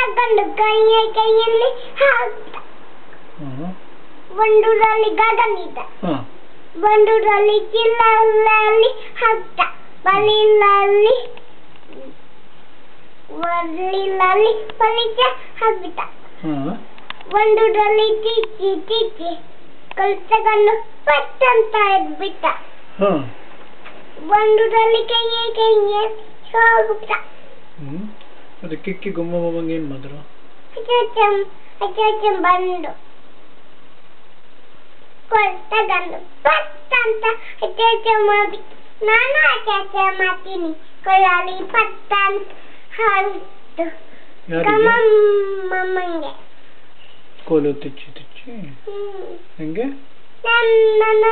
ತಗೊಂಡು ಕೈಯಲ್ಲಿ ಹಾಕ್ತ. ಬಂಡೂರಲ್ಲಿ ಗಗನಿದ್ದ. ಬಂಡೂರಲ್ಲಿ ಚಿಲ್ಲಲ್ಲಿ ಹಾಕ್ತ. ಬಲಿಲಲ್ಲಿ ಪಲಿಚ ಹಾಕ್ಬಿಟ್ಟ. ಬಂಡೂರಲ್ಲಿ ಟಿಚ್ಚಿ ಕಲ್ ತಗೊಂಡು ಪಟ್ಟಂತ ಎದ್ಬಿಟ್ಟ. ಬಂಡೂರಲ್ಲಿ ಕೈಯೇ ಹೋಗ್ಬಿಟ್ಟ. ಮತ್ತೆ ಕಿಕ್ಕಿ ಗುಮ್ಮಮ್ಮಂಗೆ ಏನ್ ಮಾಡಿದ್ರು? ಅಚ್ಚ ಬಂದು ಕಲ್ ತಗೊಂಡು ಪಟ್ಟಂತ ಅಚ್ಚ ಮಾಡಿ. ನಾನು ಅಚ್ಚ ಮಾಡ್ತೀನಿ. ಕೊಳಲಿ ಪಟ್ಟಂತ ಹಾರಿತು ಗಮ್ಮಮ್ಮಂಗೆ. ಕೋಲು ತಿಚ್ಚಿ ಹೆಂಗೆ? ನನ್ನ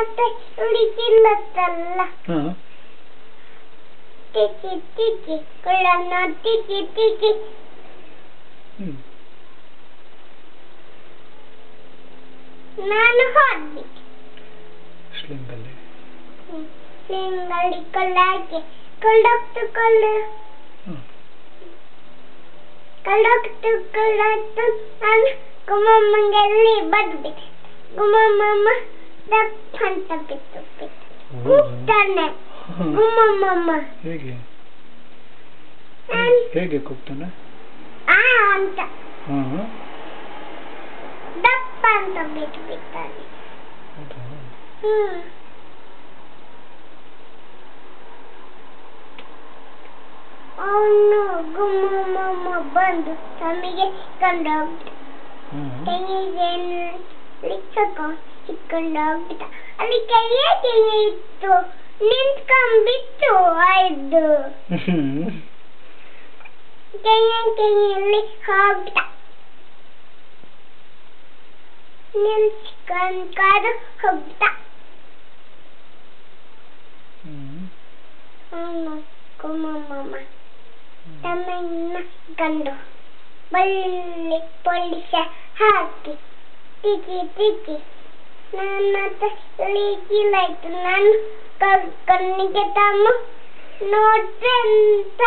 ಉಳಿಸಿಲ್ಲತ್ತಲ್ಲ. ತಿಚ್ಚಿ ಕೊಳನ್ನ ತಿಚ್ಚಿ ನಾನು ಹೋದ್ಬಿಟ್ಟೆ. ಸ್ಲಿಂಗಲ್ಲಿ ಕೊಲ್ಲಾಕೆ ಕೊಲ್ಡೋಗ್ತು ನಾನು ಗುಮ್ಮಮ್ಮಂಗೆಲ್ಲಿ ಬದ್ಬಿಟ್ಟೆ. ಗುಮ್ಮಮ್ಮ ದಪ್ಪ ಅಂತ ಬಿಟ್ಟು ಕೂಗ್ತಾನೆ. ಗುಮ್ಮಮ್ಮ ಹೇಗೆ ಕೂಗ್ತಾನೆ? ಅಂತ ದಪ್ಪ ಅಂತ ಬಿಟ್ಬಿಡ್ತಾನೆ. ಅವನು ಗುಮ್ಮಮ್ಮ ಬಂದು ತಮಗೆ ಕೊಂಡೋಗ್ಬಿಟ್ಟ. ಇಟ್ಕೊಂಡೋಗ್ಬಿಟ್ಟ. ಅಲ್ಲಿ ಕೈಯೇ ಇತ್ತು. ನಿಂತ್ಕೊಂಡ್ಬಿಟ್ಟು ಆಯ್ದು ಕೈಯಲ್ಲಿ ಹೋಗ್ಬಿಟ್ಟ. ನಿಂತ್ಕೊಂಡು ಹೋಗ್ಬಿಟ್ಟ. ಅವನು ಗುಮ್ಮಮ್ಮ ತಮ್ಮನ್ನ ಕಂಡು ಬಳ್ಳಿ ಪೊಲೀಸ ಹಾಕಿ ತಿಕ್ಕಿ ನನ್ನ ಲೀಕಿಲಾಯ್ತು. ನಾನು ಕಣ್ಣಿಗೆ ತಮ್ಮ ನೋಡ್ತಂತ